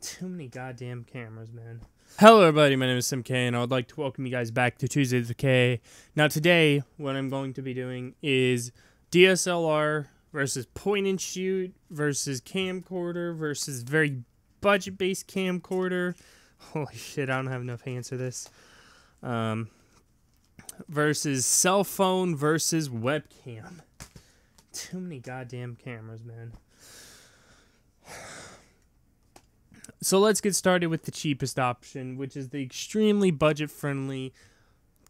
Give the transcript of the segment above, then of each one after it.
Too many goddamn cameras, man. Hello everybody, my name is Sim K, and I would like to welcome you guys back to Tuesdays with K. Now today, what I'm going to be doing is DSLR versus point and shoot versus camcorder versus very budget-based camcorder. Holy shit, I don't have enough hands for this. Versus cell phone versus webcam. Too many goddamn cameras, man. So let's get started with the cheapest option, which is the extremely budget-friendly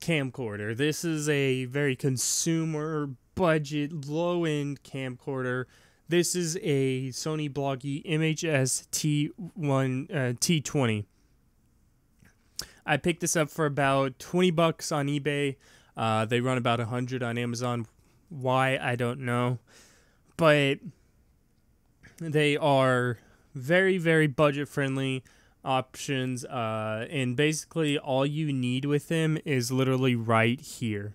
camcorder. This is a very consumer budget, low-end camcorder. This is a Sony Bloggie MHS T20. I picked this up for about 20 bucks on eBay. They run about 100 on Amazon. Why, I don't know. But they are very, very budget-friendly options, and basically all you need with them is literally right here.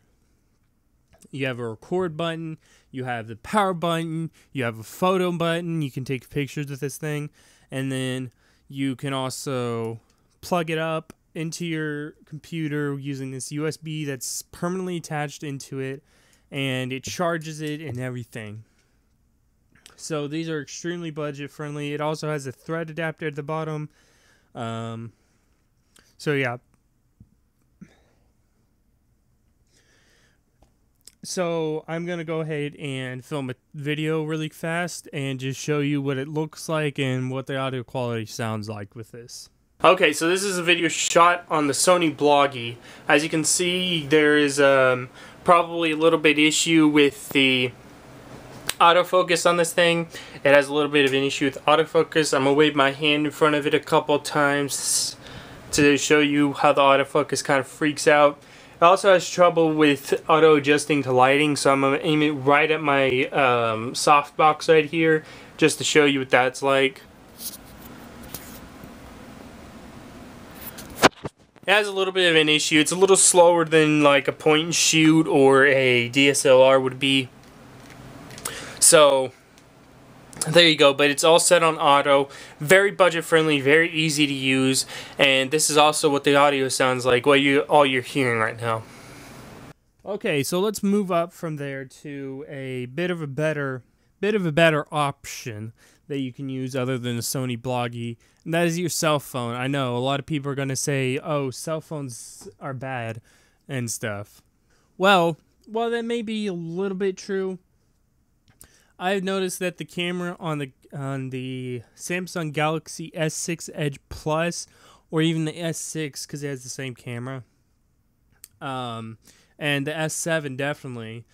You have a record button, you have the power button, you have a photo button, you can take pictures with this thing, and then you can also plug it up into your computer using this USB that's permanently attached into it, and it charges it and everything. So these are extremely budget friendly. It also has a thread adapter at the bottom. So yeah. So I'm going to go ahead and film a video really fast and just show you what it looks like and what the audio quality sounds like with this. Okay, so this is a video shot on the Sony Bloggie. As you can see, there is probably a little bit issue with the autofocus on this thing. It has a little bit of an issue with autofocus. I'm going to wave my hand in front of it a couple times to show you how the autofocus kind of freaks out. It also has trouble with auto adjusting to lighting, so I'm going to aim it right at my softbox right here just to show you what that's like. It has a little bit of an issue. It's a little slower than like a point and shoot or a DSLR would be. So there you go, but it's all set on auto, very budget friendly, very easy to use, and this is also what the audio sounds like, what all you're hearing right now. Okay, so let's move up from there to a bit of a better option that you can use other than the Sony Bloggie, and that is your cell phone. I know a lot of people are going to say, oh, cell phones are bad and stuff. Well, while that may be a little bit true, I've noticed that the camera on the Samsung Galaxy S6 Edge Plus, or even the S6, because it has the same camera, and the S7 definitely,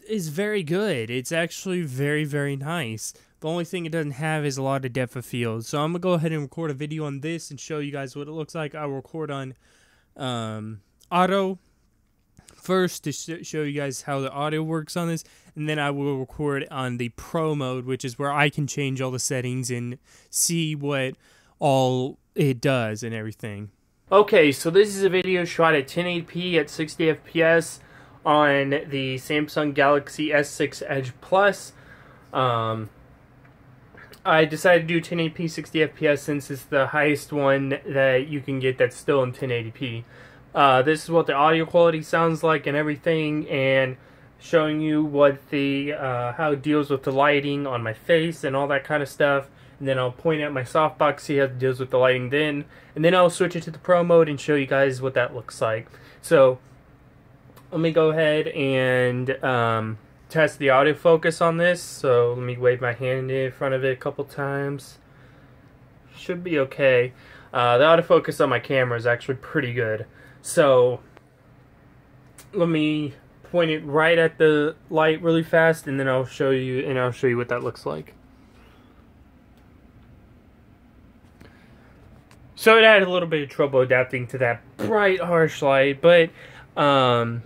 is very good. It's actually very, very nice. The only thing it doesn't have is a lot of depth of field. So I'm going to go ahead and record a video on this and show you guys what it looks like. I will record on auto first to show you guys how the audio works on this, and then I will record on the Pro mode, which is where I can change all the settings and see what all it does and everything. Okay, so this is a video shot at 1080p at 60 FPS on the Samsung Galaxy S6 Edge Plus. I decided to do 1080p 60 FPS since it's the highest one that you can get that's still in 1080p. This is what the audio quality sounds like and everything, and showing you what the how it deals with the lighting on my face and all that kind of stuff. And then I'll point at my softbox, see how it deals with the lighting then, and then I'll switch it to the Pro mode and show you guys what that looks like. So let me go ahead and test the autofocus on this. So let me wave my hand in front of it a couple times. Should be okay. The autofocus on my camera is actually pretty good. So let me point it right at the light really fast, and then I'll show you what that looks like. So it had a little bit of trouble adapting to that bright, harsh light, but other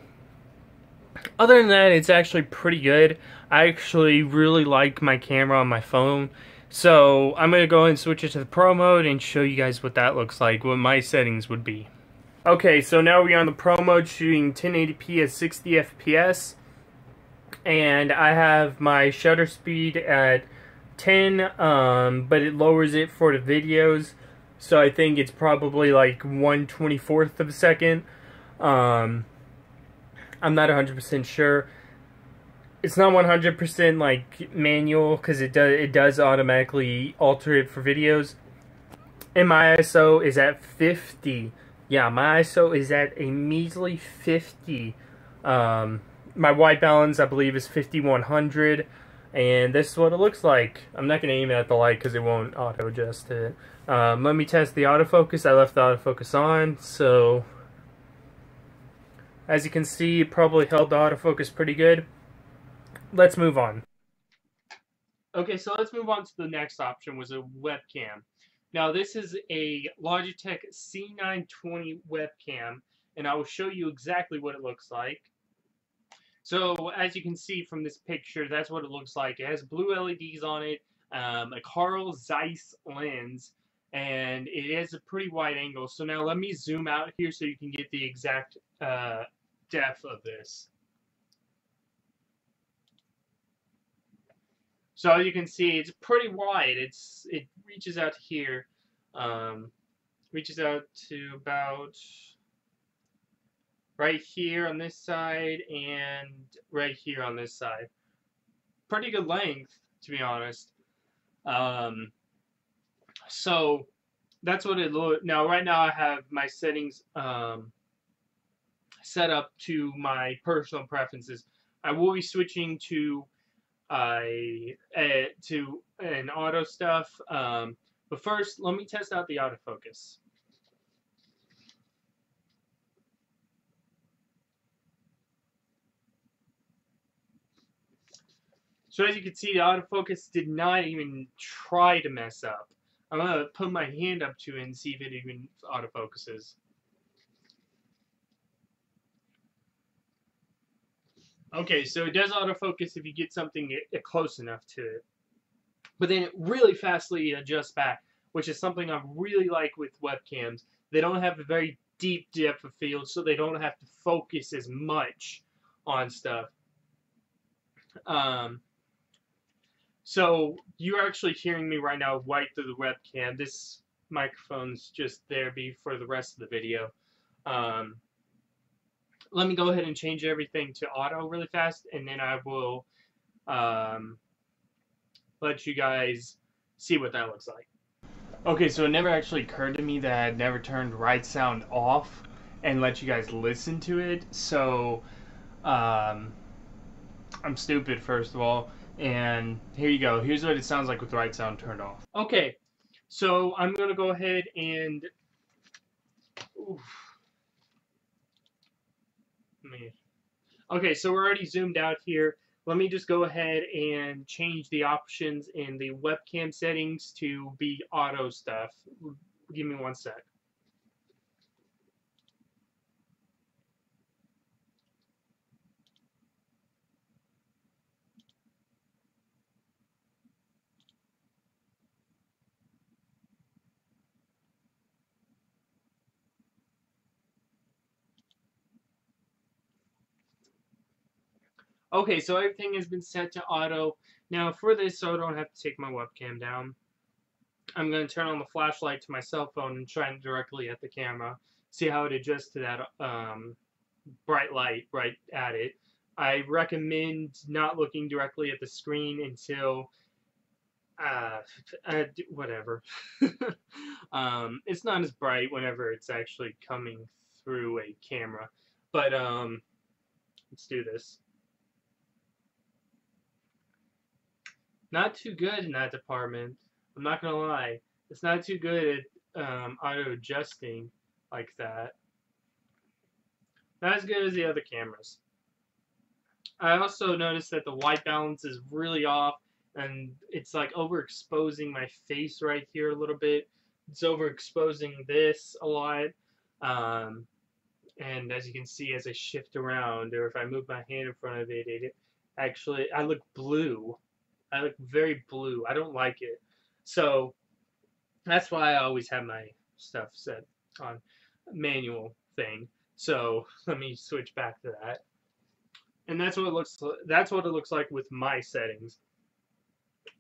than that, it's actually pretty good. I actually really like my camera on my phone, so I'm going to go ahead and switch it to the Pro mode and show you guys what that looks like, what my settings would be. Okay, so now we're on the Pro mode, shooting 1080p at 60 FPS, and I have my shutter speed at 10, but it lowers it for the videos. So I think it's probably like 1/24 of a second. I'm not 100% sure. It's not 100% like manual because it does automatically alter it for videos. And my ISO is at 50. Yeah, my ISO is at a measly 50. My white balance, I believe, is 5100. And this is what it looks like. I'm not going to aim it at the light because it won't auto-adjust it. Let me test the autofocus. I left the autofocus on, so as you can see, it probably held the autofocus pretty good. Let's move on. Okay, so let's move on to the next option, was a webcam. Now this is a Logitech C920 webcam, and I will show you exactly what it looks like. So as you can see from this picture, that's what it looks like. It has blue LEDs on it, a Carl Zeiss lens, and it has a pretty wide angle. So now let me zoom out here so you can get the exact depth of this. So as you can see, it's pretty wide. It reaches out to here, reaches out to about right here on this side and right here on this side. Pretty good length, to be honest. So that's what it looks. Now, right now, I have my settings set up to my personal preferences. I will be switching to an auto stuff. But first, let me test out the autofocus. So as you can see, the autofocus did not even try to mess up. I'm going to put my hand up to it and see if it even autofocuses. Okay, so it does autofocus if you get something close enough to it. But then it really fastly adjusts back, which is something I really like with webcams. They don't have a very deep depth of field, so they don't have to focus as much on stuff. So you're actually hearing me right now right through the webcam. This microphone's just there for the rest of the video. Let me go ahead and change everything to auto really fast, and then I will let you guys see what that looks like. Okay, so it never actually occurred to me that I'd never turned right sound off and let you guys listen to it. So I'm stupid, first of all. And here you go. Here's what it sounds like with the right sound turned off. Okay, so I'm going to go ahead and... Okay, so we're already zoomed out here. Let me just go ahead and change the options in the webcam settings to be auto stuff. Give me one sec. Okay, so everything has been set to auto. Now for this, so I don't have to take my webcam down, I'm going to turn on the flashlight to my cell phone and shine directly at the camera. See how it adjusts to that bright light right at it. I recommend not looking directly at the screen until whatever. It's not as bright whenever it's actually coming through a camera. But let's do this. Not too good in that department. I'm not gonna lie. It's not too good at auto adjusting like that. Not as good as the other cameras. I also noticed that the white balance is really off, and it's like overexposing my face right here a little bit. It's overexposing this a lot. And as you can see, as I shift around, or if I move my hand in front of it, actually, I look blue. I look very blue. I don't like it. So that's why I always have my stuff set on manual thing. So let me switch back to that. And that's what it looks like with my settings.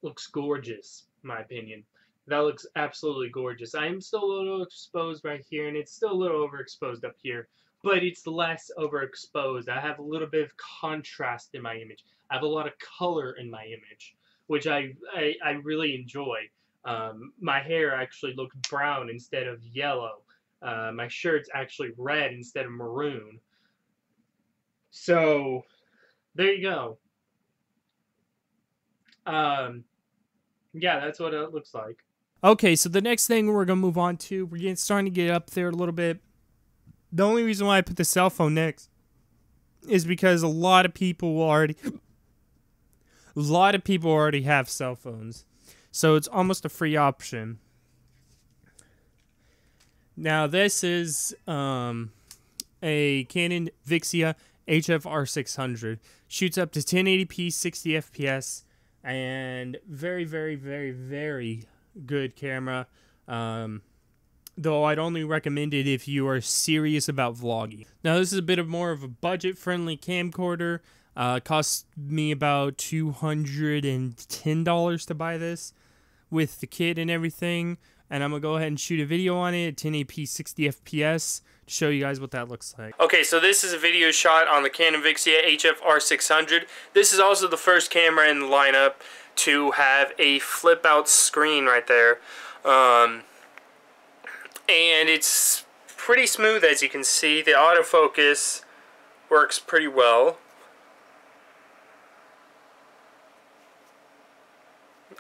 looks gorgeous, in my opinion. That looks absolutely gorgeous. I am still a little exposed right here, and it's still a little overexposed up here, but it's less overexposed. I have a little bit of contrast in my image. I have a lot of color in my image, which I really enjoy. My hair actually looks brown instead of yellow. My shirt's actually red instead of maroon. So, there you go. Yeah, that's what it looks like. Okay, so the next thing we're going to move on to, we're starting to get up there a little bit. The only reason why I put the cell phone next is because a lot of people already have cell phones. So it's almost a free option. Now this is a Canon Vixia HFR600. Shoots up to 1080p 60 FPS and very, very, very, very good camera. Though I'd only recommend it if you are serious about vlogging. Now this is a bit more of a budget-friendly camcorder. Cost me about $210 to buy this with the kit and everything. And I'm going to go ahead and shoot a video on it at 1080p 60 FPS to show you guys what that looks like. Okay, so this is a video shot on the Canon Vixia HFR600. This is also the first camera in the lineup to have a flip-out screen right there. And it's pretty smooth, as you can see. The autofocus works pretty well.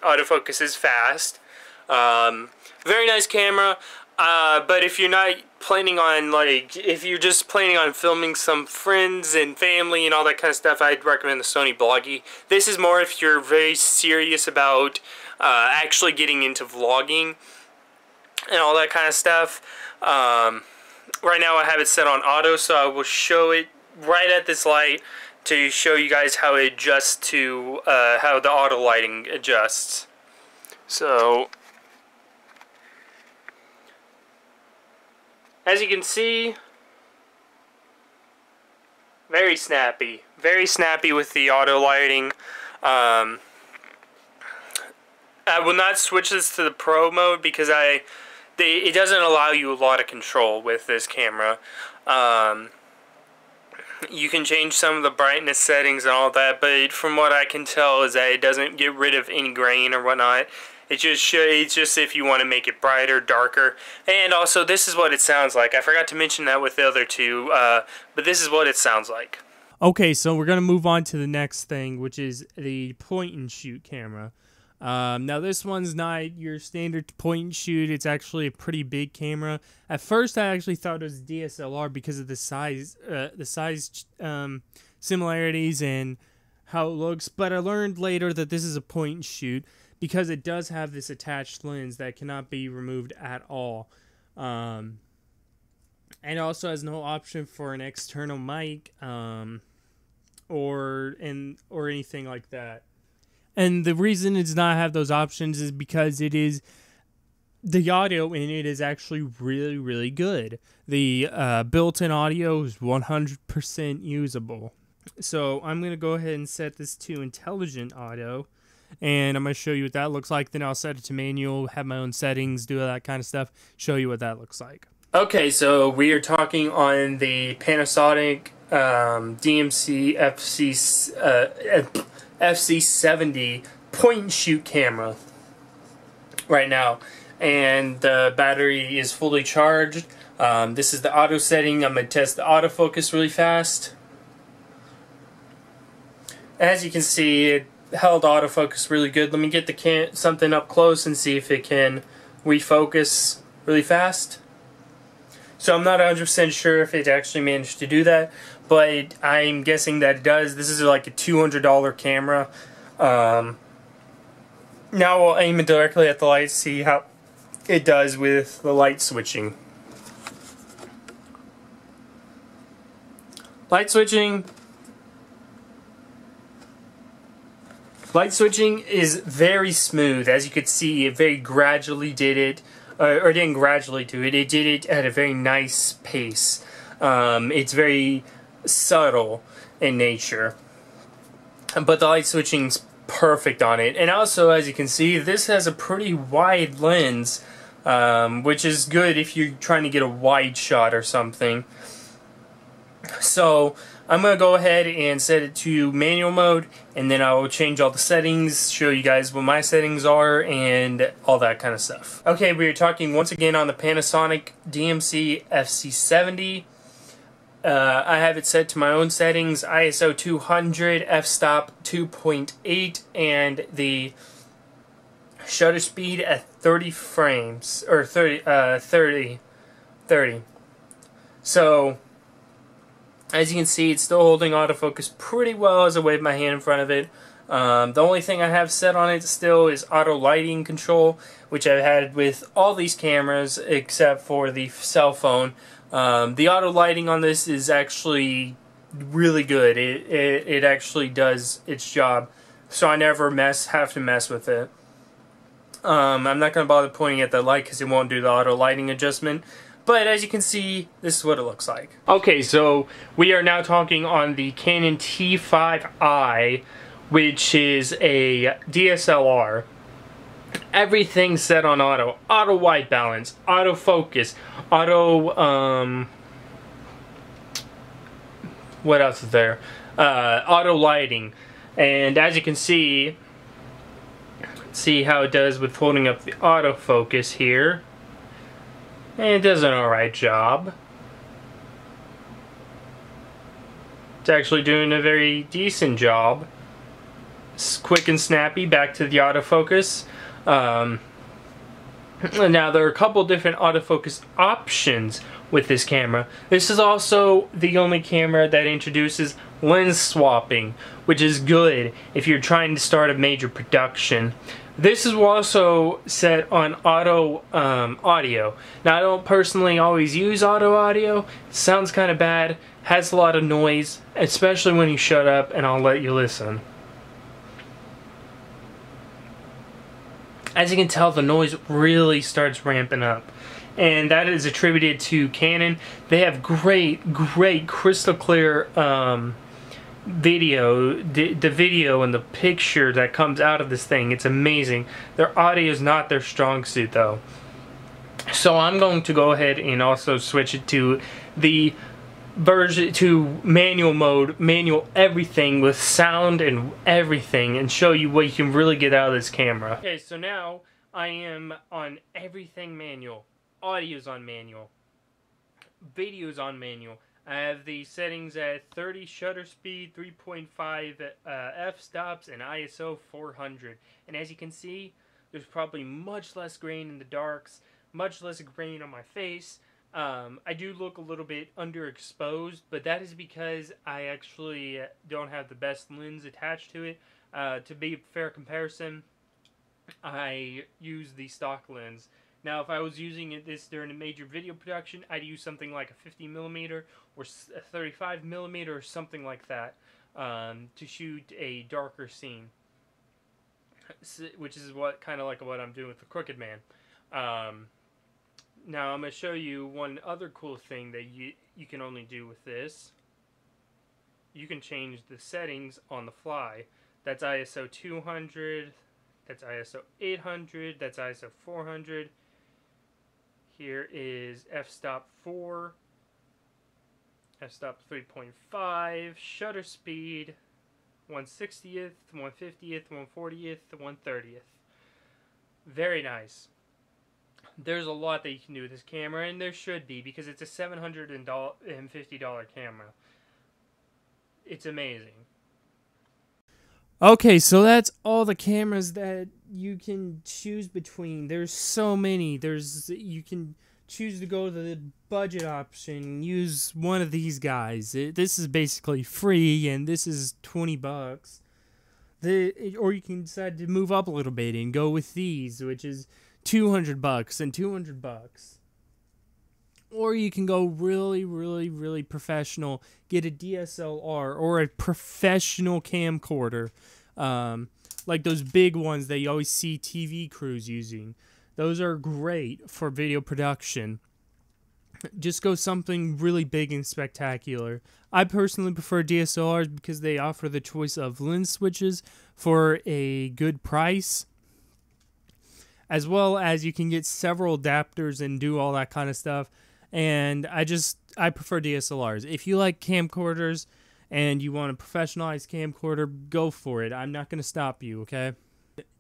Autofocus is fast. Very nice camera. But if you're not planning on, if you're just planning on filming some friends and family and all that kind of stuff, I'd recommend the Sony Bloggie. This is more if you're very serious about actually getting into vlogging and all that kind of stuff. Right now I have it set on auto, so I will show it right at this light to show you guys how it adjusts to, how the auto lighting adjusts. So, as you can see, very snappy with the auto lighting. I will not switch this to the Pro mode because it doesn't allow you a lot of control with this camera. You can change some of the brightness settings and all that, but from what I can tell is that it doesn't get rid of any grain or whatnot. It's just if you want to make it brighter, darker. And also, this is what it sounds like. I forgot to mention that with the other two, but this is what it sounds like. Okay, so we're going to move on to the next thing, which is the point-and-shoot camera. Now, this one's not your standard point-and-shoot. It's actually a pretty big camera. At first, I actually thought it was DSLR because of the size similarities and how it looks. But I learned later that this is a point-and-shoot, because it does have this attached lens that cannot be removed at all. And it also has no option for an external mic or anything like that. And the reason it does not have those options is because the audio in it is actually really, really good. The built-in audio is 100% usable. So I'm going to go ahead and set this to intelligent audio. And I'm going to show you what that looks like. Then I'll set it to manual, have my own settings, do all that kind of stuff, show you what that looks like. Okay, so we are talking on the Panasonic DMC FC70 point-and-shoot camera right now. And the battery is fully charged. This is the auto setting. I'm going to test the autofocus really fast. As you can see, it held autofocus really good. Let me get something up close and see if it can refocus really fast. So I'm not 100% sure if it actually managed to do that, but I'm guessing that it does. This is like a $200 camera. Now we'll aim it directly at the light, see how it does with the light switching. Light switching is very smooth. As you could see, it very gradually did it, or didn't gradually do it. It did it at a very nice pace. It's very subtle in nature, but the light switching's perfect on it. And also, as you can see, this has a pretty wide lens, which is good if you're trying to get a wide shot or something. So I'm going to go ahead and set it to manual mode, and then I will change all the settings, show you guys what my settings are, and all that kind of stuff. Okay, we are talking once again on the Panasonic DMC FC70. I have it set to my own settings, ISO 200, f-stop 2.8, and the shutter speed at 30 frames, or 30. So, as you can see, it's still holding autofocus pretty well as I wave my hand in front of it. The only thing I have set on it still is auto lighting control, which I've had with all these cameras except for the cell phone. The auto lighting on this is actually really good. It actually does its job, so I never have to mess with it. I'm not going to bother pointing at the light because it won't do the auto lighting adjustment. But as you can see, this is what it looks like. Okay, so we are now talking on the Canon T5i, which is a DSLR. Everything's set on auto. Auto white balance, auto focus, auto, what else is there? Auto lighting. And as you can see how it does with holding up the autofocus here. And it does an alright job. It's actually doing a very decent job. It's quick and snappy, back to the autofocus. Now there are a couple different autofocus options with this camera. This is also the only camera that introduces lens swapping, which is good if you're trying to start a major production. This is also set on auto audio. Now I don't personally always use auto audio. It sounds kind of bad, has a lot of noise, especially when you shut up, and I'll let you listen. As you can tell, the noise really starts ramping up, and that is attributed to Canon. They have great crystal clear video. The video and the picture that comes out of this thing, it's amazing. Their audio is not their strong suit though. So I'm going to go ahead and also switch it to the version, to manual mode, manual everything with sound and everything, and show you what you can really get out of this camera. Okay, so now I am on everything manual. Audio's on manual. Video's on manual. I have the settings at 30 shutter speed, 3.5 f-stops, and ISO 400. And as you can see, there's probably much less grain in the darks, much less grain on my face. I do look a little bit underexposed, but that is because I actually don't have the best lens attached to it. To be a fair comparison, I use the stock lens. Now, if I was using this during a major video production, I'd use something like a 50mm or a 35mm or something like that to shoot a darker scene, which is kind of like what I'm doing with the Crooked Man. Now, I'm going to show you one other cool thing that you can only do with this. You can change the settings on the fly. That's ISO 200, that's ISO 800, that's ISO 400. Here is f-stop 4, f-stop 3.5, shutter speed 1/60th, 1/50th, 1/40th, 1/30th. Very nice. There's a lot that you can do with this camera, and there should be, because it's a $750 camera. It's amazing. Okay, so that's all the cameras that you can choose between. There's so many. You can choose to go to the budget option, use one of these guys. This is basically free, and this is $20. Or you can decide to move up a little bit and go with these, which is $200 and $200. Or you can go really professional, get a DSLR or a professional camcorder, like those big ones that you always see TV crews using. Those are great for video production. just go something really big and spectacular. I personally prefer DSLRs because they offer the choice of lens switches for a good price, as well as you can get several adapters and do all that kind of stuff. And I prefer DSLRs. If you like camcorders and you want a professionalized camcorder, go for it. I'm not going to stop you, okay?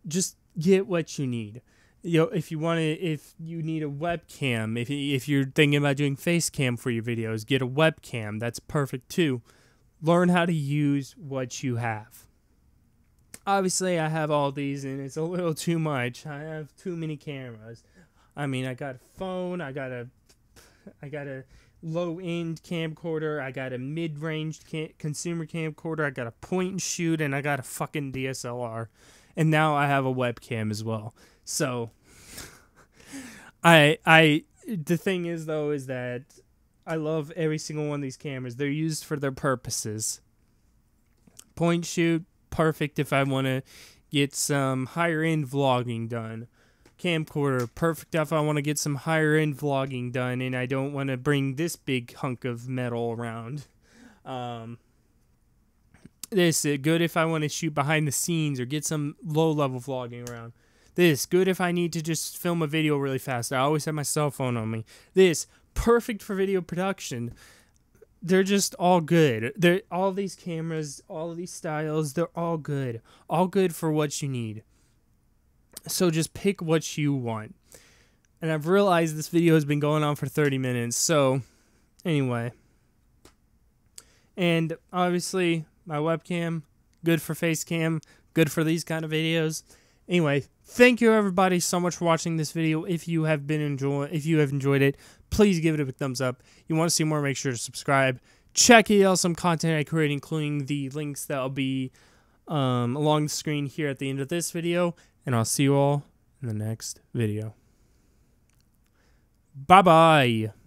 Just get what you need. You know, if you need a webcam, if you're thinking about doing face cam for your videos, get a webcam. That's perfect too. Learn how to use what you have. Obviously, I have all these, and it's a little too much. I have too many cameras. I mean, I got a phone, I got a low-end camcorder, I got a mid-range consumer camcorder, I got a point and shoot, and I got a fucking DSLR. And now I have a webcam as well. So, the thing is, though, is that I love every single one of these cameras. They're used for their purposes. Point shoot, perfect if I want to get some higher-end vlogging done. Camcorder, perfect if I want to get some higher-end vlogging done and I don't want to bring this big hunk of metal around. This good if I want to shoot behind the scenes or get some low-level vlogging around. This good if I need to just film a video really fast. I always have my cell phone on me. This perfect for video production. They're just all good. All these cameras, all of these styles, they're all good. All good for what you need. So just pick what you want. And I've realized this video has been going on for 30 minutes. So anyway. And obviously my webcam, good for face cam, good for these kind of videos. Anyway, thank you everybody so much for watching this video. If you have enjoyed it, please give it a thumbs up. You want to see more, make sure to subscribe. Check out some content I create, including the links that will be along the screen here at the end of this video. And I'll see you all in the next video. Bye-bye.